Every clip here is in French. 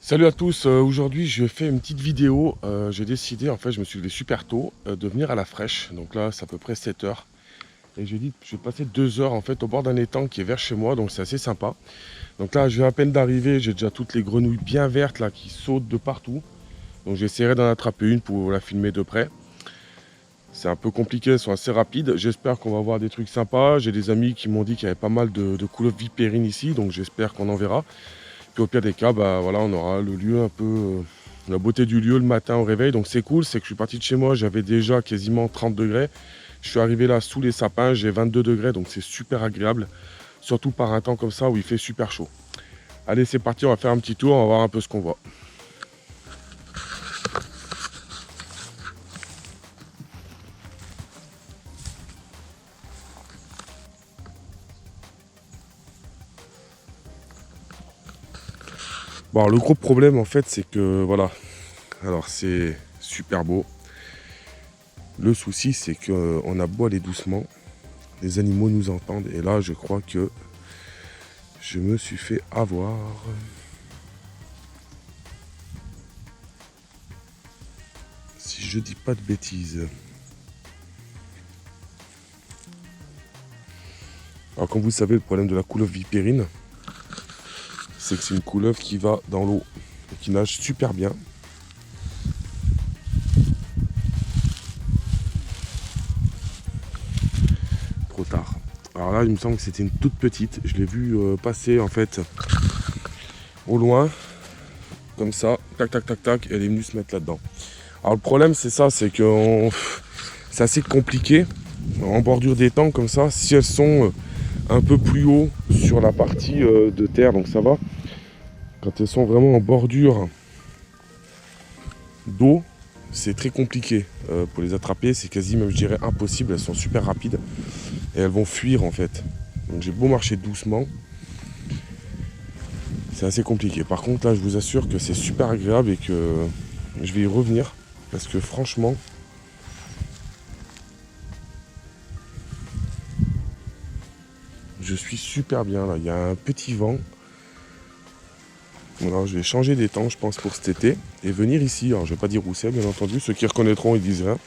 Salut à tous, aujourd'hui je fais une petite vidéo. J'ai décidé, en fait je me suis levé super tôt, de venir à la fraîche. Donc là c'est à peu près 7 heures. Et j'ai dit je vais passer 2 heures en fait au bord d'un étang qui est vers chez moi, donc c'est assez sympa. Donc là je viens à peine d'arriver, j'ai déjà toutes les grenouilles bien vertes là qui sautent de partout. Donc j'essaierai d'en attraper une pour la filmer de près. C'est un peu compliqué, elles sont assez rapides. J'espère qu'on va voir des trucs sympas. J'ai des amis qui m'ont dit qu'il y avait pas mal de couleuvres vipérines ici, donc j'espère qu'on en verra. Puis au pire des cas, bah voilà, on aura le lieu un peu, la beauté du lieu le matin au réveil. Donc c'est cool, c'est que je suis parti de chez moi, j'avais déjà quasiment 30 degrés. Je suis arrivé là sous les sapins, j'ai 22 degrés, donc c'est super agréable. Surtout par un temps comme ça où il fait super chaud. Allez, c'est parti, on va faire un petit tour, on va voir un peu ce qu'on voit. Bon, alors, le gros problème en fait, c'est que voilà, alors c'est super beau. Le souci, c'est qu'on a beau aller doucement, les animaux nous entendent. Et là, je crois que je me suis fait avoir. Si je dis pas de bêtises. Alors, comme vous savez, le problème de la couleuvre vipérine, c'est que c'est une couleuvre qui va dans l'eau et qui nage super bien. Trop tard. Alors là, il me semble que c'était une toute petite. Je l'ai vue passer en fait au loin, comme ça, tac, tac, tac, tac, et elle est venue se mettre là-dedans. Alors le problème, c'est ça, c'est que c'est assez compliqué en bordure d'étang comme ça. Si elles sont un peu plus haut sur la partie de terre, donc ça va. Quand elles sont vraiment en bordure d'eau, c'est très compliqué pour les attraper. C'est quasi même, je dirais, impossible. Elles sont super rapides et elles vont fuir en fait. Donc j'ai beau marcher doucement, c'est assez compliqué. Par contre là, je vous assure que c'est super agréable et que je vais y revenir parce que franchement, je suis super bien là. Il y a un petit vent. Bon, alors je vais changer d'étang, je pense, pour cet été et venir ici. Alors je vais pas dire où c'est, bien entendu. Ceux qui reconnaîtront, ils disent rien.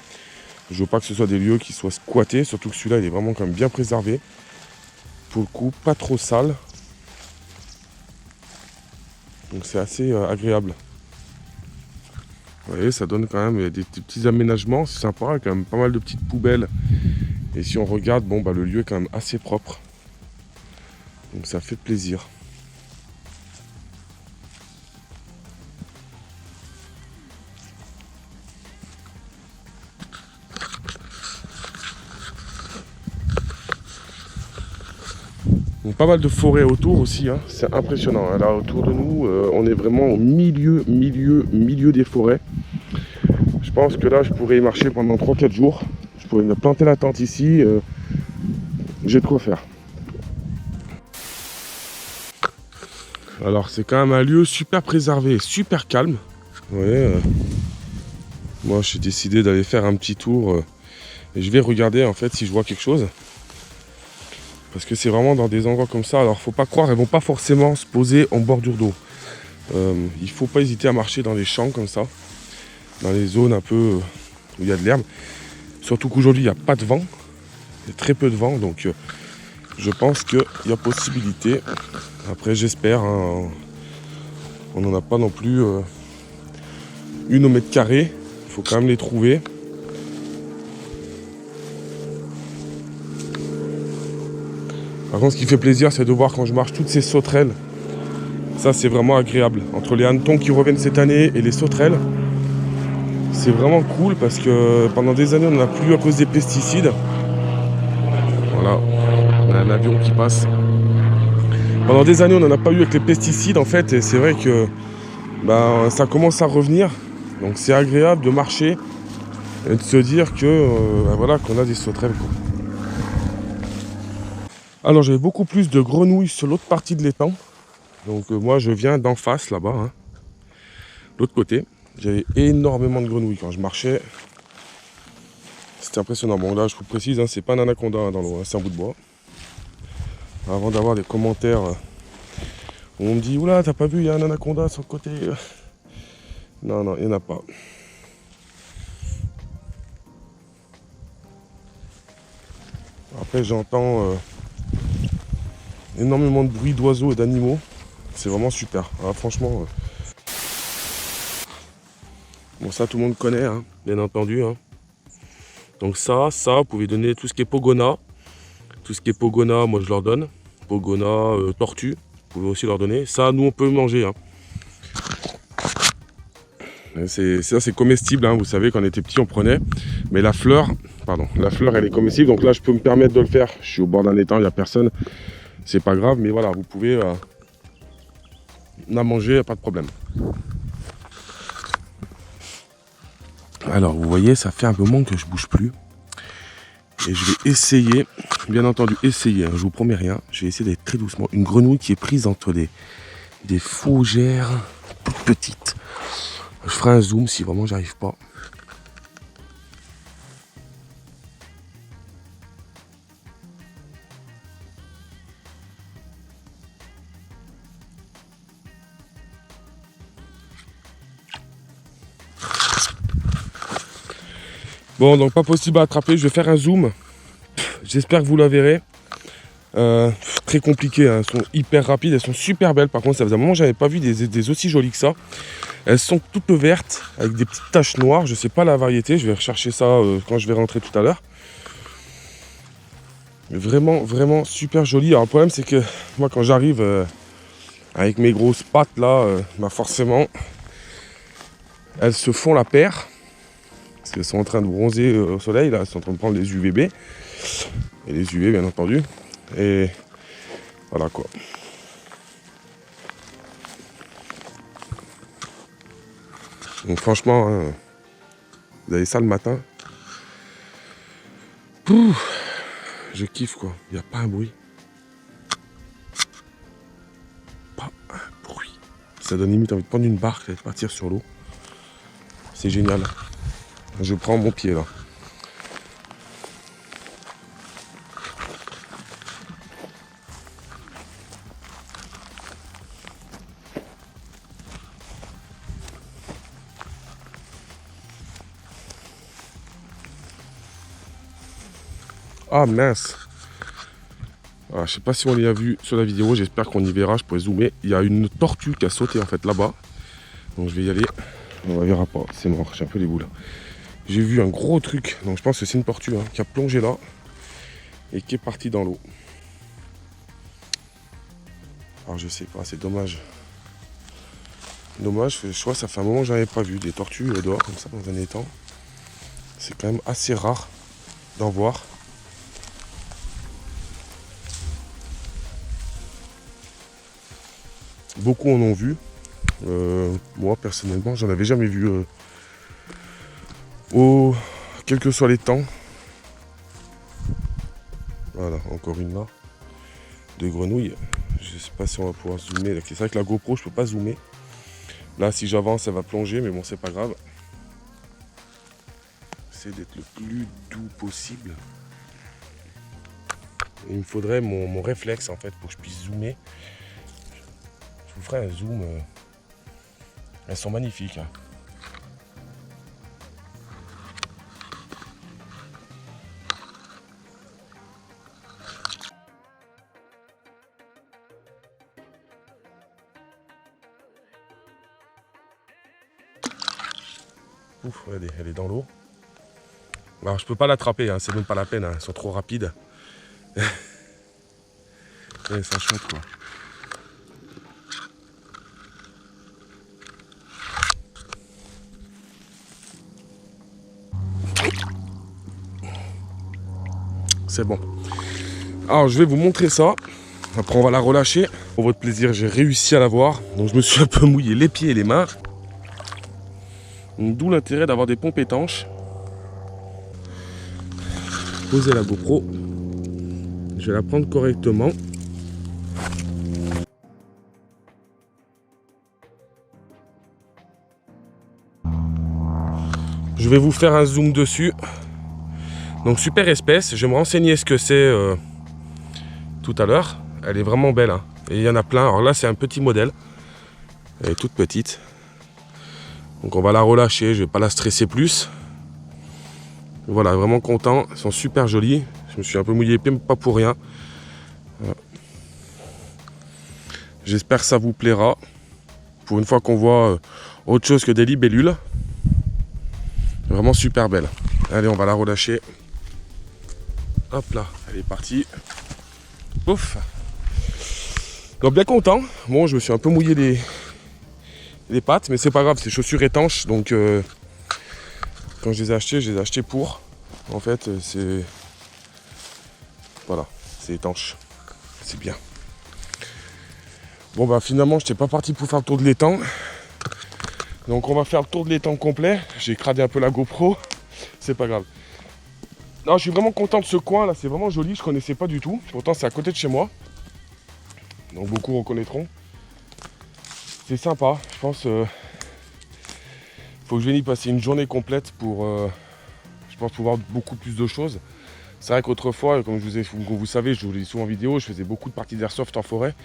Je veux pas que ce soit des lieux qui soient squattés, surtout que celui-là, il est vraiment quand même bien préservé. Pour le coup, pas trop sale. Donc c'est assez agréable. Vous voyez, ça donne quand même des petits aménagements, c'est sympa, quand même pas mal de petites poubelles. Et si on regarde, bon bah le lieu est quand même assez propre. Donc ça fait plaisir. Donc pas mal de forêts autour aussi, hein. C'est impressionnant. Hein. Là autour de nous, on est vraiment au milieu des forêts. Je pense que là je pourrais y marcher pendant 3-4 jours. Je pourrais me planter la tente ici. J'ai de quoi faire. Alors c'est quand même un lieu super préservé, super calme. Vous voyez, moi j'ai décidé d'aller faire un petit tour et je vais regarder en fait si je vois quelque chose. Parce que c'est vraiment dans des endroits comme ça. Alors faut pas croire, elles vont pas forcément se poser en bordure d'eau. Il faut pas hésiter à marcher dans les champs comme ça. Dans les zones un peu où il y a de l'herbe. Surtout qu'aujourd'hui il n'y a pas de vent. Il y a très peu de vent. Donc je pense qu'il y a possibilité. Après j'espère. Hein, on n'en a pas non plus une au mètre carré. Il faut quand même les trouver. Par contre, ce qui fait plaisir, c'est de voir quand je marche toutes ces sauterelles. Ça, c'est vraiment agréable. Entre les hannetons qui reviennent cette année et les sauterelles, c'est vraiment cool parce que pendant des années, on n'en a plus à cause des pesticides. Voilà, on a un avion qui passe. Pendant des années, on n'en a pas eu avec les pesticides, en fait. Et c'est vrai que ça commence à revenir. Donc, c'est agréable de marcher et de se dire que voilà, qu'on a des sauterelles, quoi. Alors j'avais beaucoup plus de grenouilles sur l'autre partie de l'étang. Donc moi je viens d'en face là-bas. Hein. L'autre côté. J'avais énormément de grenouilles quand je marchais. C'était impressionnant. Bon là je vous précise, hein, c'est pas un anaconda hein, dans l'eau, hein, c'est un bout de bois. Avant d'avoir des commentaires On me dit, oula, t'as pas vu, il y a un anaconda sur le côté. Non, non, il n'y en a pas. Après, j'entends énormément de bruit d'oiseaux et d'animaux. C'est vraiment super. Alors, franchement, bon, ça, tout le monde connaît, hein, bien entendu. Hein. Donc ça, vous pouvez donner tout ce qui est pogona. Tout ce qui est pogona, moi, je leur donne. Pogona, tortue, vous pouvez aussi leur donner. Ça, nous, on peut manger. Hein. C'est comestible, hein. Vous savez, quand on était petit, on prenait. Mais la fleur, elle est comestible. Donc là, je peux me permettre de le faire. Je suis au bord d'un étang, il n'y a personne. C'est pas grave, mais voilà, vous pouvez la manger, pas de problème. Alors, vous voyez, ça fait un moment que je bouge plus. Et je vais essayer, bien entendu, hein, je vous promets rien. Je vais essayer d'être très doucement. Une grenouille qui est prise entre des fougères toutes petites. Je ferai un zoom si vraiment j'arrive pas. Bon, donc pas possible à attraper. Je vais faire un zoom. J'espère que vous la verrez. Très compliqué, hein. Elles sont hyper rapides, elles sont super belles. Par contre, ça faisait un moment que j'avais pas vu des aussi jolies que ça. Elles sont toutes vertes avec des petites taches noires. Je sais pas la variété, je vais rechercher ça quand je vais rentrer tout à l'heure. Vraiment, vraiment super jolies. Alors le problème, c'est que moi, quand j'arrive avec mes grosses pattes là, bah forcément, elles se font la paire. Parce qu'elles sont en train de bronzer au soleil, là, elles sont en train de prendre les UVB. Et les UV, bien entendu. Et voilà quoi. Donc franchement, hein, vous avez ça le matin. Pouf, je kiffe quoi. Il n'y a pas un bruit. Pas un bruit. Ça donne limite envie de prendre une barque et de partir sur l'eau. C'est génial. Je prends mon pied là. Ah mince. Ah, je sais pas si on l'a vu sur la vidéo, j'espère qu'on y verra, je pourrais zoomer. Il y a une tortue qui a sauté en fait là-bas. Donc je vais y aller. On ne verra pas, c'est mort, j'ai un peu les boules. J'ai vu un gros truc, donc je pense que c'est une tortue hein, qui a plongé là et qui est partie dans l'eau. Alors je sais pas, c'est dommage. Dommage, je crois que ça fait un moment que j'en avais pas vu des tortues dehors comme ça dans un étang. C'est quand même assez rare d'en voir. Beaucoup en ont vu. Moi personnellement, j'en avais jamais vu. Quels que soient les temps. Voilà, encore une là. De grenouilles. Je sais pas si on va pouvoir zoomer. C'est vrai que la GoPro, je peux pas zoomer. Là, si j'avance, elle va plonger, mais bon, c'est pas grave. J'essaie d'être le plus doux possible. Il me faudrait mon réflexe en fait pour que je puisse zoomer. Je vous ferai un zoom. Elles sont magnifiques. Hein. Ouf, regardez, elle est dans l'eau. Alors je peux pas l'attraper, hein, c'est même pas la peine, hein, elles sont trop rapides. Ouais, ça chouette quoi. C'est bon. Alors je vais vous montrer ça. Après on va la relâcher. Pour votre plaisir, j'ai réussi à la voir. Donc je me suis un peu mouillé les pieds et les mains. D'où l'intérêt d'avoir des pompes étanches. Poser la GoPro. Je vais la prendre correctement. Je vais vous faire un zoom dessus. Donc super espèce. Je vais me renseigner ce que c'est tout à l'heure. Elle est vraiment belle. Hein. Et il y en a plein. Alors là, c'est un petit modèle. Elle est toute petite. Donc on va la relâcher, je vais pas la stresser plus. Voilà, vraiment content. Elles sont super jolies. Je me suis un peu mouillé les pieds, mais pas pour rien. Voilà. J'espère que ça vous plaira. Pour une fois qu'on voit autre chose que des libellules. Vraiment super belle. Allez, on va la relâcher. Hop là, elle est partie. Pouf. Donc bien content. Bon, je me suis un peu mouillé les pattes, mais c'est pas grave, c'est chaussures étanches. Donc quand je les ai achetées pour. En fait, c'est... Voilà, c'est étanche. C'est bien. Bon bah finalement, je n'étais pas parti pour faire le tour de l'étang. Donc on va faire le tour de l'étang complet. J'ai cradé un peu la GoPro. C'est pas grave. Non, je suis vraiment content de ce coin là, c'est vraiment joli, je connaissais pas du tout. Pourtant c'est à côté de chez moi. Donc beaucoup reconnaîtront. C'est sympa, je pense. Faut que je vienne y passer une journée complète pour, je pense, pouvoir beaucoup plus de choses. C'est vrai qu'autrefois, comme vous savez, je vous l'ai dit souvent en vidéo, je faisais beaucoup de parties d'airsoft en forêt.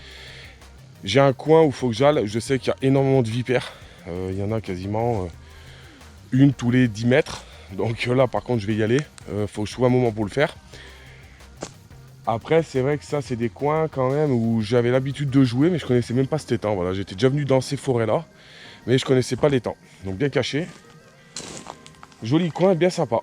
J'ai un coin où il faut que j'aille, je sais qu'il y a énormément de vipères. Il y en a quasiment une tous les 10 mètres. Donc là par contre je vais y aller. Faut que je trouve un moment pour le faire. Après c'est vrai que ça c'est des coins quand même où j'avais l'habitude de jouer, mais je connaissais même pas cet étang. Voilà, j'étais déjà venu dans ces forêts là, mais je connaissais pas l'étang. Donc bien caché. Joli coin, bien sympa.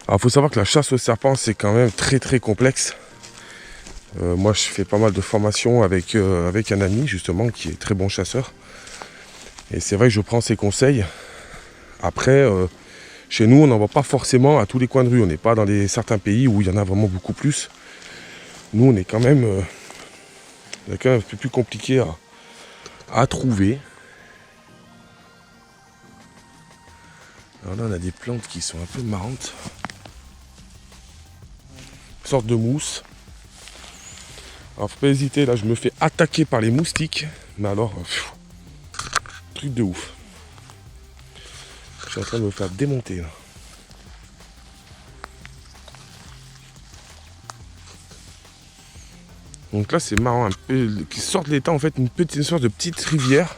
Alors faut savoir que la chasse au serpent c'est quand même très complexe. Moi je fais pas mal de formations avec un ami justement qui est très bon chasseur. Et c'est vrai que je prends ses conseils. Après, chez nous on n'en voit pas forcément à tous les coins de rue. On n'est pas dans certains pays où il y en a vraiment beaucoup plus. Nous on est quand même, un peu plus compliqué à trouver. Alors là on a des plantes qui sont un peu marrantes. Une sorte de mousse. Alors faut pas hésiter, là je me fais attaquer par les moustiques. Mais alors, truc de ouf. Je suis en train de me faire démonter là. Donc là c'est marrant, un peu qui sort de l'étang en fait, une sorte de petite rivière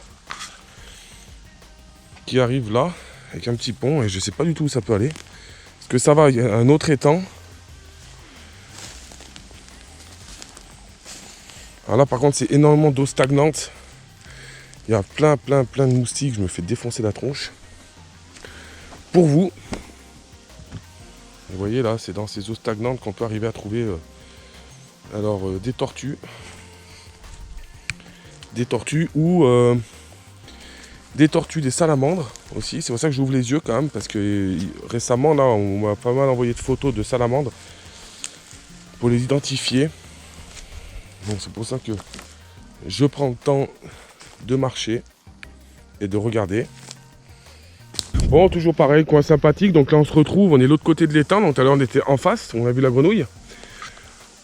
qui arrive là avec un petit pont et je sais pas du tout où ça peut aller. Parce que ça va, il y a un autre étang. Alors là par contre c'est énormément d'eau stagnante. Il y a plein de moustiques, je me fais défoncer la tronche. Pour vous. Vous voyez là, c'est dans ces eaux stagnantes qu'on peut arriver à trouver des tortues. Des tortues ou des tortues, des salamandres aussi. C'est pour ça que j'ouvre les yeux quand même, parce que récemment là on m'a pas mal envoyé de photos de salamandres pour les identifier. Donc c'est pour ça que je prends le temps de marcher et de regarder. Bon, toujours pareil, coin sympathique. Donc là on se retrouve, on est de l'autre côté de l'étang. Donc tout à l'heure on était en face, on a vu la grenouille.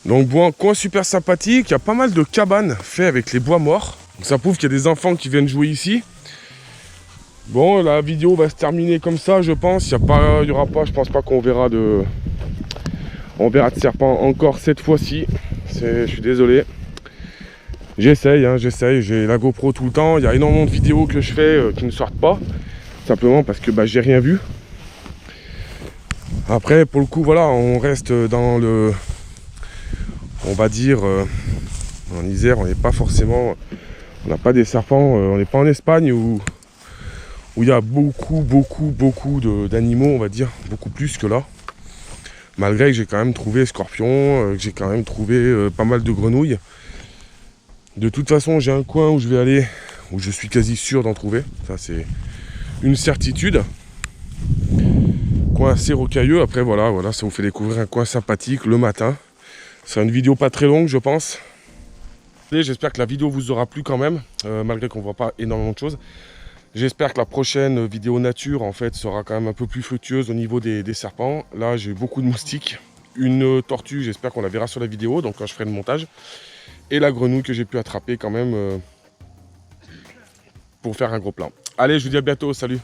Donc bon, coin super sympathique. Il y a pas mal de cabanes faites avec les bois morts. Donc ça prouve qu'il y a des enfants qui viennent jouer ici. Bon, la vidéo va se terminer comme ça, je pense. Il y aura pas, je pense pas qu'on verra de serpent encore cette fois-ci. Je suis désolé. J'essaye, j'ai la GoPro tout le temps. Il y a énormément de vidéos que je fais qui ne sortent pas. Simplement parce que j'ai rien vu. Après, pour le coup, voilà, on reste dans le... On va dire... en Isère, on n'est pas forcément... On n'a pas des serpents... on n'est pas en Espagne où il y a beaucoup d'animaux, on va dire. Beaucoup plus que là. Malgré que j'ai quand même trouvé scorpions, que j'ai quand même trouvé pas mal de grenouilles. De toute façon, j'ai un coin où je vais aller, où je suis quasi sûr d'en trouver. Ça, c'est une certitude. Coin assez rocailleux. Après, voilà, ça vous fait découvrir un coin sympathique le matin. C'est une vidéo pas très longue, je pense. J'espère que la vidéo vous aura plu quand même, malgré qu'on ne voit pas énormément de choses. J'espère que la prochaine vidéo nature, en fait, sera quand même un peu plus fructueuse au niveau des serpents. Là, j'ai eu beaucoup de moustiques. Une tortue, j'espère qu'on la verra sur la vidéo, donc quand je ferai le montage. Et la grenouille que j'ai pu attraper quand même pour faire un gros plan. Allez, je vous dis à bientôt, salut!